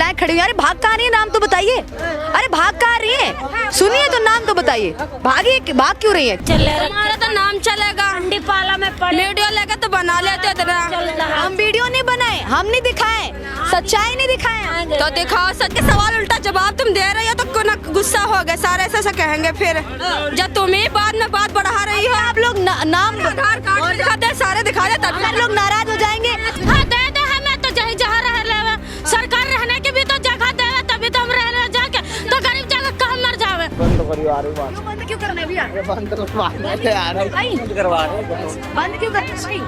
महिलाएं खड़ी हुई। अरे भाग कहाँ रही है, नाम तो बताइए। अरे भाग कहाँ रही है, सुनिए तो नाम तो बताइए। भाग क्यों रही है? हमारा तो नाम चलेगा, पाला में वीडियो लेकर तो बना लेते इतना। हम वीडियो नहीं बनाए, हम नहीं दिखाए, सच्चाई नहीं दिखाए तो दिखाओ सच के सवाल उल्टा जवाब तुम दे रही हो तो गुस्सा हो गए सारे ऐसा कहेंगे। फिर जब तुम्हें बाद में बात बढ़ा रही हो, आप लोग नाम आधार कार्ड दिखाते सारे दिखा दे, तब लोग नाराज हो जाएंगे। हाँ दे दे हमें तो जहाँ रह ले, सरकार रहने की भी तो जगह दे, तभी तो हम रह जाके, तो गरीब जगह कहाँ मर जावे। बंद क्यों करना है भैया? बंद करवा रहे बंद क्यों करना है?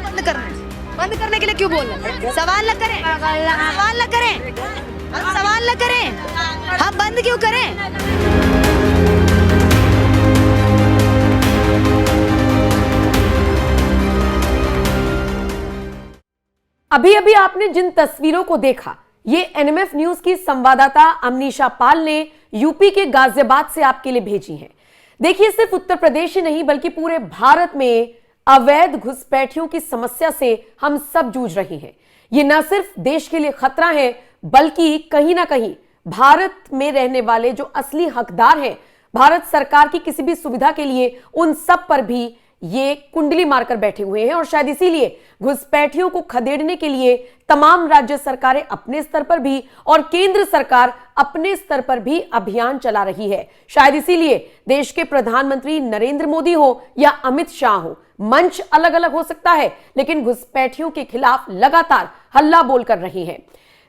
बंद करना है, बंद करने के लिए क्यों बोल रहे हैं? सवाल न करें, सवाल न करें, हम सवाल न करें, हम बंद क्यों करें? अभी अभी आपने जिन तस्वीरों को देखा, ये एनएमएफ न्यूज की संवाददाता अमनीशा पाल ने यूपी के गाजियाबाद से आपके लिए भेजी हैं। देखिए, सिर्फ उत्तर प्रदेश ही नहीं बल्कि पूरे भारत में अवैध घुसपैठियों की समस्या से हम सब जूझ रहे हैं। ये न सिर्फ देश के लिए खतरा है बल्कि कहीं ना कहीं भारत में रहने वाले जो असली हकदार हैं भारत सरकार की किसी भी सुविधा के लिए, उन सब पर भी ये कुंडली मारकर बैठे हुए हैं। और शायद इसीलिए घुसपैठियों को खदेड़ने के लिए तमाम राज्य सरकारें अपने स्तर पर भी और केंद्र सरकार अपने स्तर पर भी अभियान चला रही है। शायद इसीलिए देश के प्रधानमंत्री नरेंद्र मोदी हो या अमित शाह हो, मंच अलग अलग हो सकता है लेकिन घुसपैठियों के खिलाफ लगातार हल्ला बोल कर रही हैं।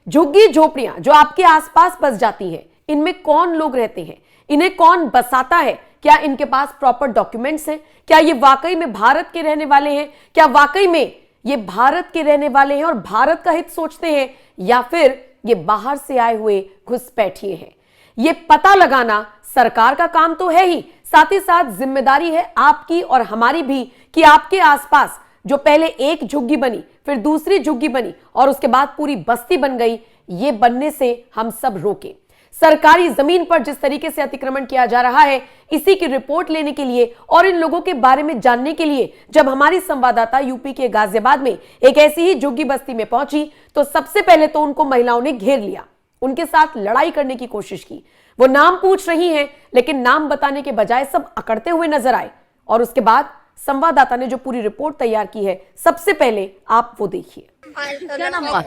झुग्गी झोपड़ियां जो आपके आसपास बस जाती हैं, इनमें कौन लोग रहते हैं, इन्हें कौन बसाता है, क्या इनके पास प्रॉपर डॉक्यूमेंट्स हैं, क्या ये वाकई में भारत के रहने वाले हैं, क्या वाकई में ये भारत के रहने वाले हैं और भारत का हित सोचते हैं, या फिर ये बाहर से आए हुए घुसपैठिए हैं। ये पता लगाना सरकार का काम तो है ही, साथ ही साथ जिम्मेदारी है आपकी और हमारी भी कि आपके आसपास जो पहले एक झुग्गी बनी, फिर दूसरी झुग्गी बनी और उसके बाद पूरी बस्ती बन गई, ये बनने से हम सब रोकें। सरकारी जमीन पर जिस तरीके से अतिक्रमण किया जा रहा है, इसी की रिपोर्ट लेने के लिए और इन लोगों के बारे में जानने के लिए जब हमारी संवाददाता यूपी के गाजियाबाद में एक ऐसी ही झुग्गी बस्ती में पहुंची तो सबसे पहले तो उनको महिलाओं ने घेर लिया, उनके साथ लड़ाई करने की कोशिश की। वो नाम पूछ रही हैं लेकिन नाम बताने के बजाय सब अकड़ते हुए नजर आए। और उसके बाद संवाददाता ने जो पूरी रिपोर्ट तैयार की है, सबसे पहले आप वो देखिए। क्या नाम हुआ?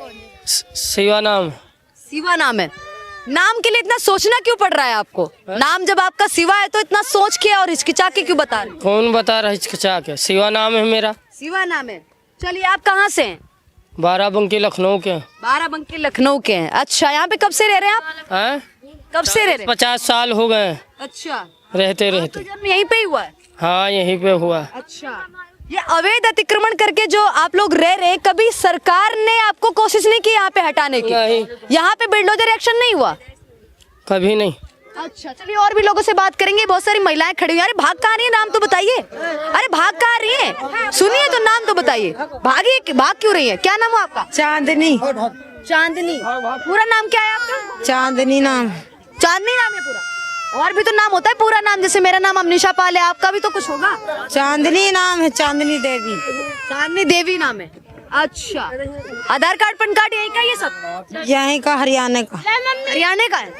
शिवा नाम है। नाम के लिए इतना सोचना क्यों पड़ रहा है आपको? नाम जब आपका शिवा है तो इतना सोच के और हिचकिचा के क्यों बता रहे? कौन बता रहा हिचकिचा के? शिवा नाम है मेरा। शिवा नाम है। चलिए, आप कहाँ से हैं? बाराबंकी लखनऊ के। बाराबंकी लखनऊ के हैं। अच्छा, यहाँ पे कब से रह रहे हैं आप? हैं? कब से रह रहे हैं? 50 साल हो गए। अच्छा, रहते तो जन्म यहीं पे ही हुआ है? हाँ, यहीं पे हुआ। अच्छा, ये अवैध अतिक्रमण करके जो आप लोग रह रहे हैं, कभी सरकार ने आपको कोशिश नहीं की यहाँ पे हटाने की? नहीं। यहाँ पे बिल्डोजर एक्शन नहीं हुआ? कभी नहीं। अच्छा, चलिए और भी लोगों से बात करेंगे। बहुत सारी महिलाएं खड़ी हुई। अरे भाग कहाँ रही है, नाम तो बताइए। अरे भाग कहाँ रही है, सुनिए तो नाम तो बताइए। भाग क्यों रही है? क्या नाम है आपका? चांदनी। चांदनी। पूरा नाम क्या है आपका? चांदनी नाम है पूरा? और भी तो नाम होता है पूरा नाम, जैसे मेरा नाम अमनीशा पाल है, आपका भी तो कुछ होगा। चांदनी नाम है, चांदनी देवी। चांदनी देवी नाम है। अच्छा, आधार कार्ड पैन कार्ड यहीं का? ये सब यहीं का, हरियाणा का। हरियाणा का है।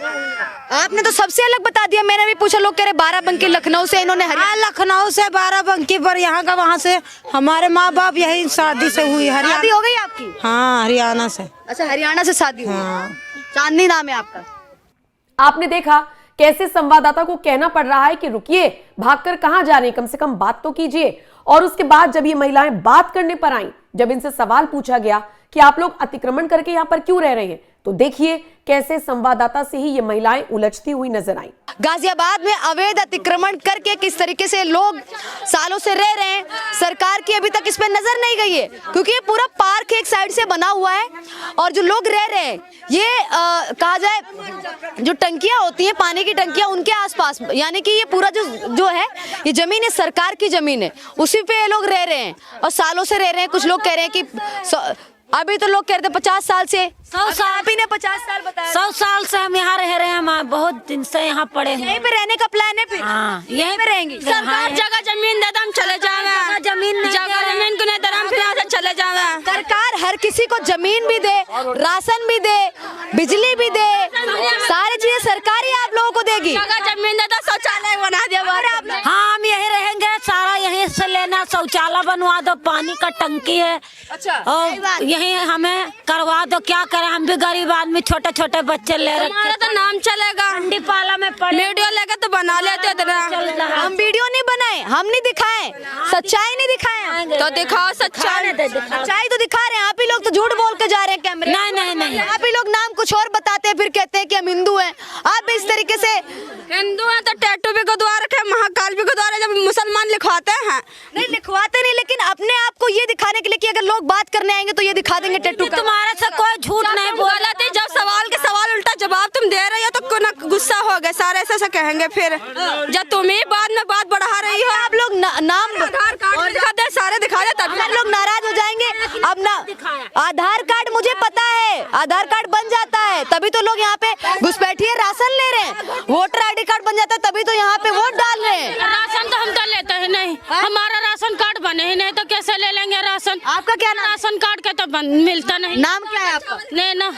आपने तो सबसे अलग बता दिया। मैंने भी पूछा, लोग कह रहे बाराबंकी लखनऊ से, इन्होंने लखनऊ से बाराबंकी पर, यहाँ का वहाँ से। हमारे माँ बाप यही शादी से हुई। शादी हो गई आपकी? हाँ, हरियाणा से। अच्छा, हरियाणा से शादी हुई। हाँ। चांदनी नाम है आपका। आपने देखा कैसे संवाददाता को कहना पड़ रहा है कि रुकिए, भागकर कहां जा रहे हैं, कम से कम बात तो कीजिए। और उसके बाद जब ये महिलाएं बात करने पर आईं, जब इनसे सवाल पूछा गया कि आप लोग अतिक्रमण करके यहां पर क्यों रह रहे हैं, तो देखिए कैसे संवाददाता से ही ये महिलाएं उलझती हुई नजर आईं। गाजियाबाद में अवैध अतिक्रमण करके किस तरीके से लोग सालों से रह रहे हैं, सरकार की अभी तक इस पे नजर नहीं गई है, क्योंकि ये पूरा पार्क एक साइड से बना हुआ है और जो लोग रह रहे हैं, ये कहा जाए जो टंकियां होती हैं, पानी की टंकियां, उनके आसपास, यानी कि ये पूरा जो है ये जमीन है, सरकार की जमीन है, उसी पे ये लोग रह रहे हैं और सालों से रह रहे हैं। कुछ लोग कह रहे हैं कि अभी तो लोग कह रहे थे 50 साल से, 100 साल, अभी ने 50 साल बताया। 100 साल से हम यहाँ रह रहे हैं, हम बहुत दिन से यहाँ पड़े हैं। यहीं पे रहने का प्लान है फिर? हाँ, यहीं पे रहेंगे। सरकार जगह जमीन दे, हम चले जाएंगे। जमीन को नहीं दे, हम फिर यहाँ से चले जाएंगे। सरकार हर हर किसी को जमीन भी दे, राशन भी दे, बिजली भी दे, सारी चीजें सरकार ही आप लोगों को देगी। जमीन दे दो, शौचालय बना दे। हाँ, हम यही रहेंगे, सारा यहीं से लेना, शौचालय बनवा दो, पानी का टंकी है। अच्छा, और यही हमें करवा दो। क्या करें, हम भी गरीब आदमी, छोटे छोटे बच्चे ले रखे। हमारा तो नाम चलेगा, ठंडी पाला में पड़े। वीडियो लेकर तो बना लेते हम वीडियो नहीं बनाए, हम नहीं दिखाए, सच्चाई नहीं दिखाए हम। तो दिखाओ सच्चाई। सच्चाई तो दिखा रहे हैं, आप ही लोग तो झूठ बोल के जा रहे हैं कैमरे। नहीं नहीं नहीं, आप ही लोग नाम कुछ और बताते हैं, फिर कहते हैं कि हम हिंदू हैं। आप इस तरीके से हिंदू है तो टैटू भी गुरुद्वारा रखे, महाकाल भी गुरुद्वारा, जब मुसलमान लिखवाते हैं। नहीं लिखवाते नहीं, लेकिन अपने आप को ये दिखाने के लिए कि अगर लोग बात करने आएंगे तो ये दिखा देंगे टैटू का। तुम्हारे से कोई झूठ नहीं बोला। जब सवाल के सवाल उल्टा जवाब तुम दे रहे हो तो ना गुस्सा हो गए, सारे ऐसा कहेंगे। फिर जब तुम ही बाद में बात बढ़ा रही हो, आप लोग नाम आधार कार्ड दिखा दे, सारे दिखा दे, तब लोग नाराज हो जाएंगे। अब ना आधार कार्ड मुझे पता है, आधार कार्ड बन जाता है तभी तो लोग यहाँ पे घुसपैठिए राशन ले रहे हैं। वोटर आईडी कार्ड बन जाता है तभी तो यहाँ पे वोट डाल रहे हैं। राशन तो हम तो लेते ही नहीं, हमारा राशन कार्ड बने ही नहीं तो कैसे ले लेंगे राशन। आपका क्या नाम? राशन कार्ड का तो मिलता नहीं। नाम क्या है आपका? नैना।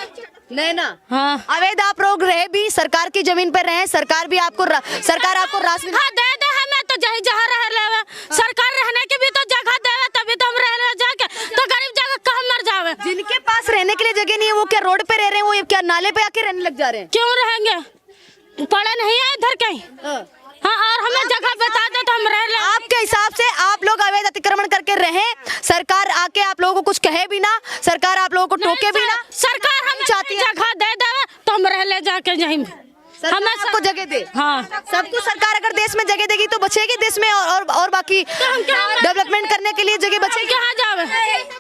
नैना। हाँ। अवैध आप लोग रहे भी, सरकार की जमीन पर रहे, सरकार आपको राशन। हाँ दे दे, हमें तो जहाँ रह ले, सरकार रहने की भी तो जगह दे, तभी तो हम रह ले जाके, तो गरीब जगह कहाँ मर जावे। जिनके पास रहने के लिए जगह नहीं है वो क्या रोड पे रह रहे हैं, वो क्या नाले पे आके रहने लग जा रहे हैं? क्यों रहेंगे, पढ़े नहीं है इधर कहीं। हाँ, और हमें जगह बता दे तो हम रह ले। आपके हिसाब से आप लोग अवैध अतिक्रमण करके रहे, सरकार आके आप लोगों को कुछ कहे भी ना, सरकार आप लोगों को टोके भी ना, सरकार हमें चाहती है जगह दे दे तो हम रह ले जाके यहीं। हमें सबको जगह दे। हाँ, सबको सरकार अगर देश में जगह देगी तो बचेगी देश में और बाकी डेवलपमेंट करने के लिए जगह बचेगी। कहाँ जावे?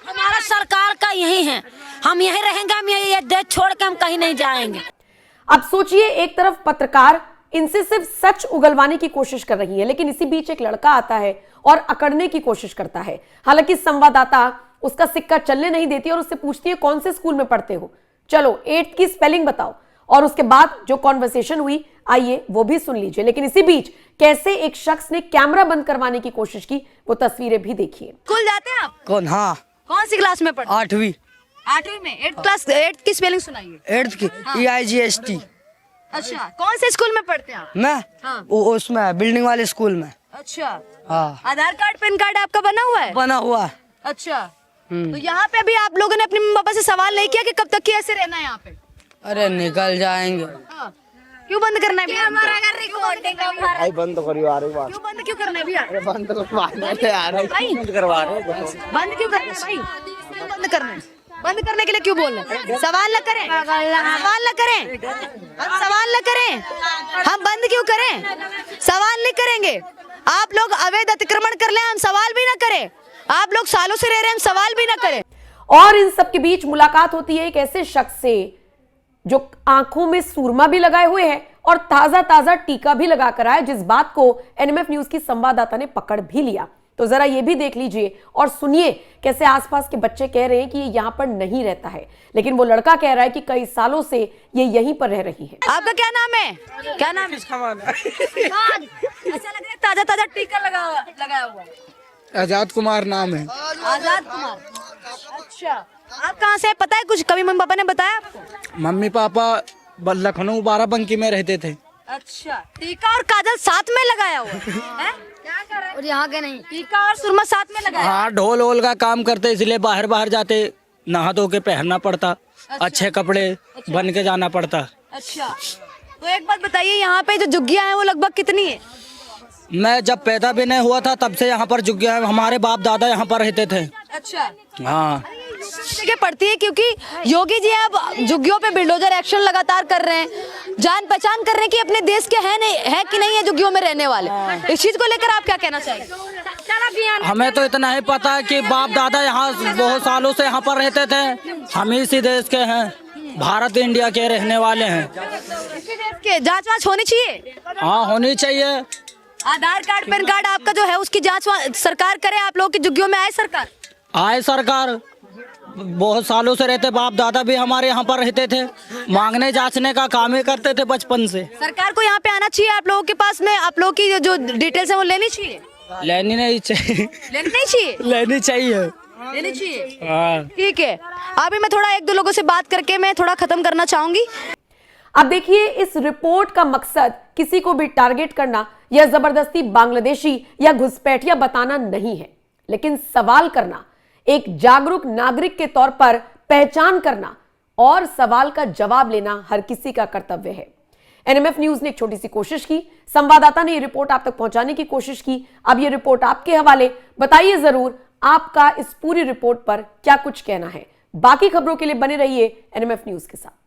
हमारा सरकार का यही है, हम यही रहेंगे, हम यही देश छोड़ के हम कहीं नहीं जाएंगे। अब सोचिए, एक तरफ पत्रकार इनसे सिर्फ सच उगलवाने की कोशिश कर रही है, लेकिन इसी बीच एक लड़का आता है और अकड़ने की कोशिश करता है। हालांकि संवाददाता उसका सिक्का चलने नहीं देती और उससे पूछती है कौन से स्कूल में पढ़ते हो, चलो 8th की स्पेलिंग बताओ। और उसके बाद जो कॉन्वर्सेशन हुई, आइए वो भी सुन लीजिए। लेकिन इसी बीच कैसे एक शख्स ने कैमरा बंद करवाने की कोशिश की, वो तस्वीरें भी देखिए। स्कूल जाते हैं आप? कौन? हाँ। कौन सी क्लास में पढ़ते? 8वीं। 8वीं में? 8th की स्पेलिंग सुनाइए। 8th की EIGST। अच्छा, कौन से स्कूल में पढ़ते हैं आप? मैं हाँ। उसमें बिल्डिंग वाले स्कूल में। अच्छा, हाँ। आधार कार्ड पैन कार्ड आपका बना हुआ है? बना हुआ है। अच्छा, तो यहाँ पे अभी आप लोगों ने अपने मम्मी पापा से सवाल नहीं किया कि कब तक ही ऐसे रहना है यहाँ पे? अरे निकल जाएंगे। हाँ। क्यों बंद करना है भैया? भाई बंद करियो, आ रही बात। क्यों बंद क्यों करना है भैया? बंद करवा रहे यार, बंद करवा रहे हैं। बंद क्यों करना है भाई? क्यों बंद करना है? बंद करने के लिए क्यों बोल रहे हैं? सवाल न करें, सवाल न करें, हम सवाल न करें, हम बंद क्यों करें? सवाल नहीं करेंगे। आप लोग अवैध अतिक्रमण कर ले, हम सवाल भी ना करें। आप लोग सालों से रह रहे हैं, हम सवाल भी ना करें। और इन सब के बीच मुलाकात होती है एक ऐसे शख्स से जो आंखों में सूरमा भी लगाए हुए है और ताजा ताजा टीका भी लगाकर आया, जिस बात को NMF न्यूज की संवाददाता ने पकड़ भी लिया। तो जरा ये भी देख लीजिए और सुनिए कैसे आसपास के बच्चे कह रहे हैं कि ये यहाँ पर नहीं रहता है, लेकिन वो लड़का कह रहा है कि कई सालों से ये यहीं पर रह रही है। आपका क्या नाम है? क्या नाम है? अच्छा लग रहा है, ताजा ताजा टीका लगाया हुआ है। आजाद कुमार नाम है। आजाद कुमार। अच्छा, आप कहाँ से? पता है कुछ? कभी मम्मी पापा ने बताया आपको? मम्मी पापा लखनऊ बाराबंकी में रहते थे। अच्छा, टीका और काजल साथ में लगाया हुआ है? क्या कर रहे हैं? और यहाँ के नहीं, टीका और सुरमा साथ में लगाया। हाँ, ढोल वोल का काम करते, इसलिए बाहर बाहर जाते, नहा धो के पहनना पड़ता। अच्छे कपड़े बन के जाना पड़ता। अच्छा, तो एक बात बताइए, यहाँ पे जो झुग्गियाँ हैं वो लगभग कितनी है? मैं जब पैदा भी नहीं हुआ था तब से यहाँ पर झुग्गियाँ, हमारे बाप दादा यहाँ पर रहते थे। अच्छा, हाँ। जगह पड़ती है क्योंकि योगी जी अब झुग्गियों पे बिल्डोजर एक्शन लगातार कर रहे हैं, जान पहचान कर रहे हैं कि अपने देश के है कि नहीं है झुग्गियों में रहने वाले। इस चीज को लेकर आप क्या कहना चाहेंगे? हमें तो इतना ही पता है कि बाप दादा यहाँ बहुत सालों से यहाँ पर रहते थे, हम इसी देश के हैं, भारत इंडिया के रहने वाले हैं। के जांच वांच होनी चाहिए। हाँ, होनी चाहिए। आधार कार्ड पैन कार्ड आपका जो है उसकी जांच सरकार करे। आप लोगों की झुग्गियों में आए सरकार? आए सरकार, बहुत सालों से रहते, बाप दादा भी हमारे यहाँ पर रहते थे, मांगने जांचने का काम ही करते थे बचपन से। सरकार को यहाँ पे आना चाहिए, आप लोगों के पास में आप लोगों की जो डिटेल्स है वो लेनी चाहिए। लेनी नहीं चाहिए। लेनी नहीं चाहिए? लेनी चाहिए। लेनी चाहिए। हाँ। ठीक है, अभी मैं थोड़ा एक दो लोगों से बात करके मैं थोड़ा खत्म करना चाहूंगी। अब देखिए, इस रिपोर्ट का मकसद किसी को भी टारगेट करना या जबरदस्ती बांग्लादेशी या घुसपैठिया बताना नहीं है, लेकिन सवाल करना, एक जागरूक नागरिक के तौर पर पहचान करना और सवाल का जवाब लेना हर किसी का कर्तव्य है। एनएमएफ न्यूज ने एक छोटी सी कोशिश की, संवाददाता ने ये रिपोर्ट आप तक पहुंचाने की कोशिश की। अब ये रिपोर्ट आपके हवाले, बताइए जरूर आपका इस पूरी रिपोर्ट पर क्या कुछ कहना है। बाकी खबरों के लिए बने रहिए एनएमएफ न्यूज के साथ।